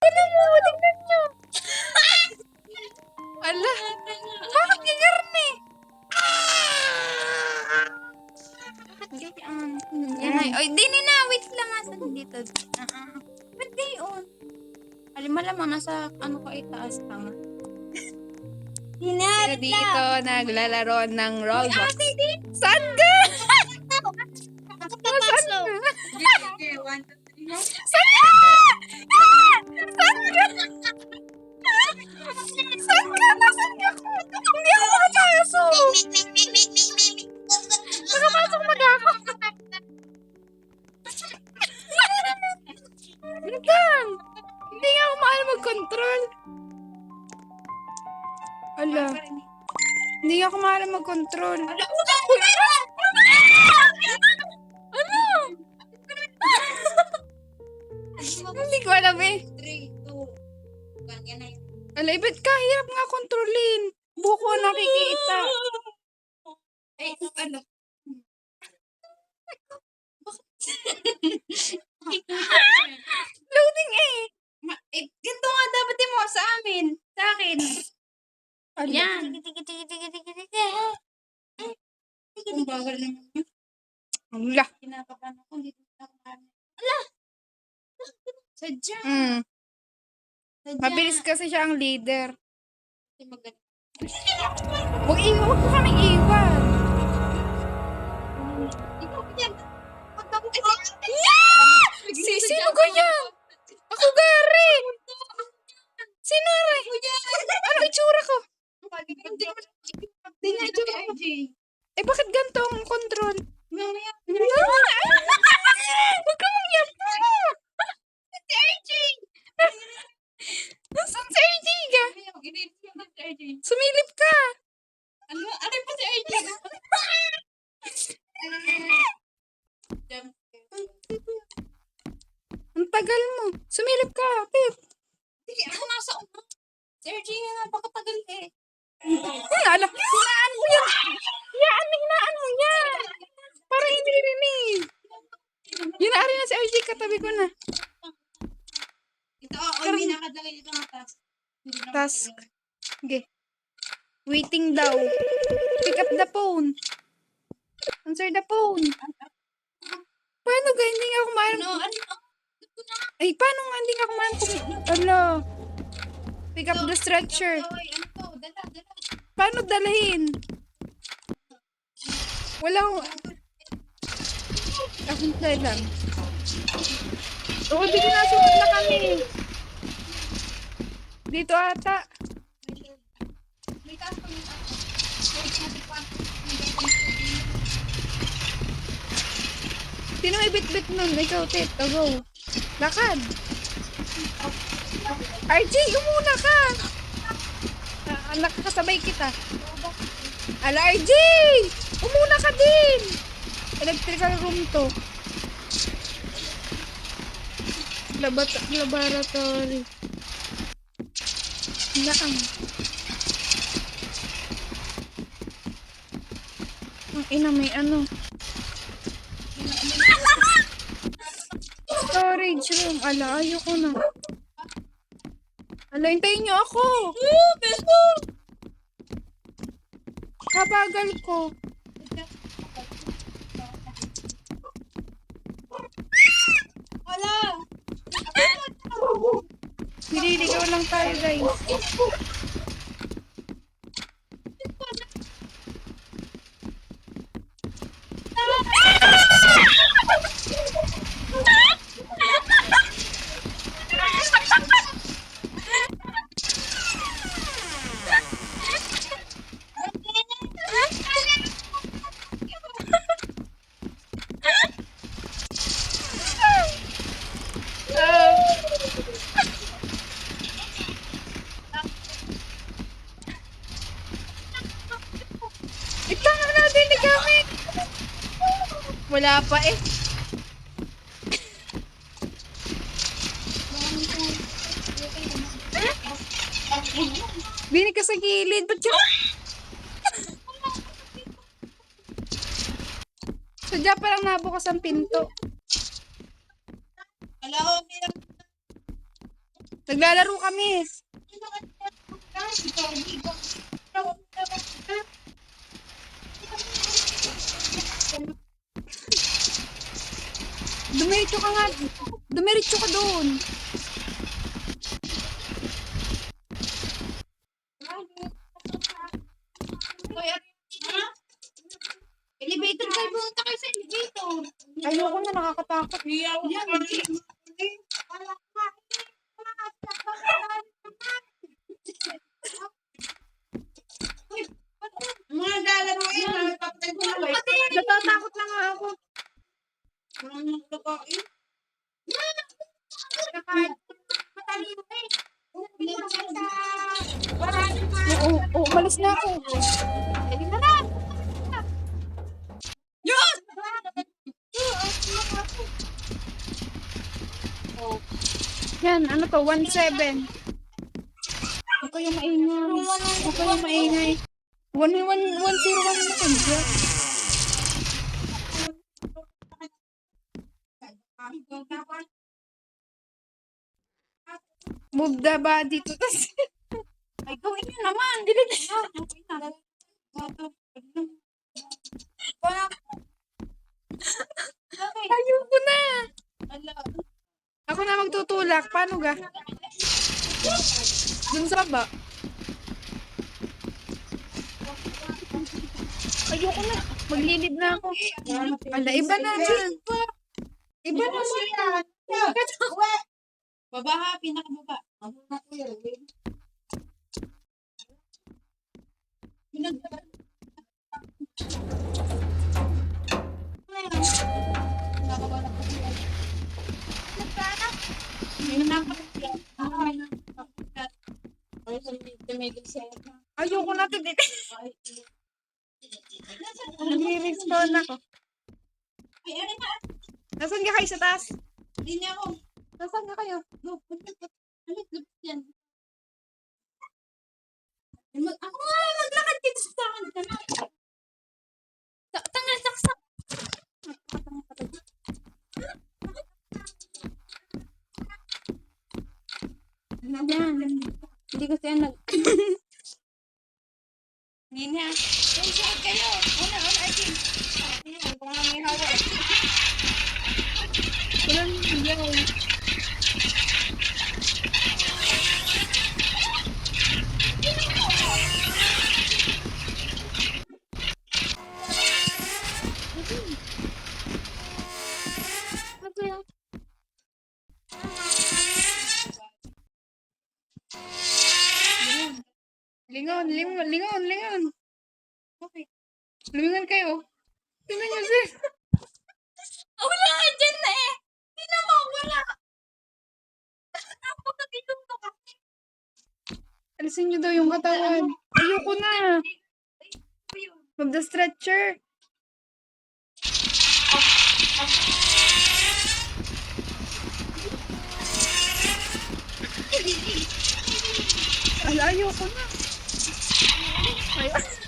Tignan mo, tignan nyo. Ala, bakit gigarni? Yan ay, oy, di na, wait lang asan dito. Ba't gayon? Malamang nasa, ano ka itaas ka nga. Sila dito, naglalaro ng Roblox. Saan ka? Saan ka? Saan ka? Saan ka? Nasaan ka? Hindi ako makapasok. Makapasok na ako. Bilang. Hindi nga ako maalam mag-control. Ala. Hindi nga ako maalam mag-control. Ano? Hindi ko alam eh. 3, 2, 1, yan na yun. Alay, ba't kahirap nga kontrolin? Buko nakikita. Ay, ano? Loading eh. Ganito nga dapat mo sa amin. Sa akin. Yan. Ang bagal naman yun. Ala. Kinakabahan ako. Hindi ko nakakabahan. Ala! Sadya. Sadya. Mabilis kasi siya ang leader. Kasi maganda. Huwag ko kaming iwan. Ikaw yan. Sino ganyan? Ako gari. Sino rin? Ano itsura ko? Hindi na ito RJ. Eh bakit ganito ang control? Mamaya. Huwag ka mangyap. Si RJ. Nasaan si RJ ka? Sumilip ka. Ano pa si RJ? Ang tagal mo. Sumilip ka, Pip. Sige, ako nasa ulo. Si RJ nga napakatagal eh. Ala, hinaan mo yan. Hinaan mo yan. Para hindi rinig. Yun na si RJ, katabi ko na. Ito, may nakadalay ito ng task. Task. Okay. Waiting daw. Pick up the phone. Answer the phone. Paano ga? Hindi nga ako maalam. Ay, paano nga hindi nga ako maalam kung... Ala. Pick up the stretcher. Ano to? Dala. Paano dalahin? Walang... Akong lang. Oo, dito nasunod na kami. Dito ata. May task pa yung Sino may bit-bit nun? Ikaw, Tito. Go. Lakad. RJ, umuna ka. Nakakasabay kita. Ala, RJ! Umuna ka din. Electrical room to. Laboratory. Laang. Ang ina, may ano. Storage room. Ala, ayoko na. Ala, hintayin niyo ako. Kabagal ko. Wala! Nililigaw lang tayo, guys. Ito nga natin ni kami. Wala pa eh. Bini ka sa gilid. Ba't yun? Sadya pa lang nabukas ang pinto. Wala, okay lang. Naglalaro kami. Dumiretso ka nga. Dumiretso ka doon. Elevator kayo, pumunta kayo sa elevator. Ayoko na, nakakatakot. Mga lalaruin, Natatakot na nga ako. Oo, umalis na ako. Yan, ano to? 1-7. Huwag kayong maingay. Huwag kayong maingay. 1-1-0-1 na kanya. Move the body to the Ay, gawin nyo naman. Dili na. Ayoko na. Ako na magtutulak. Paano ga? Dun sa baba. Ayoko na. Maglilid na ako. Ala, iba na dyan. Iba na siya. Baba ha, pinakababa. Ayoko na to din. Nagre-respawn ako. Ay, ano na? Nasaan ka kayo sa taas? Hindi niya ako. Nasaan ka kayo? Ano yan? Ako nga maglakad dito sa takan. Tangal, saksak. Yan. Hindi ko siya nag... Hindi na. Saan kayo? Una, I think. Kung ano may hawak. Walang hiyaw. Lingon, lingon, lingon, lingon. Okay. Lumingon kayo. Tingnan niyo siya. Wala nga dyan na eh. Hindi na mo, wala. Napakagilong to kasi. Alisin niyo daw yung katawan. Ayoko na. From the stretcher. Ala, ayoko na. Ayoko.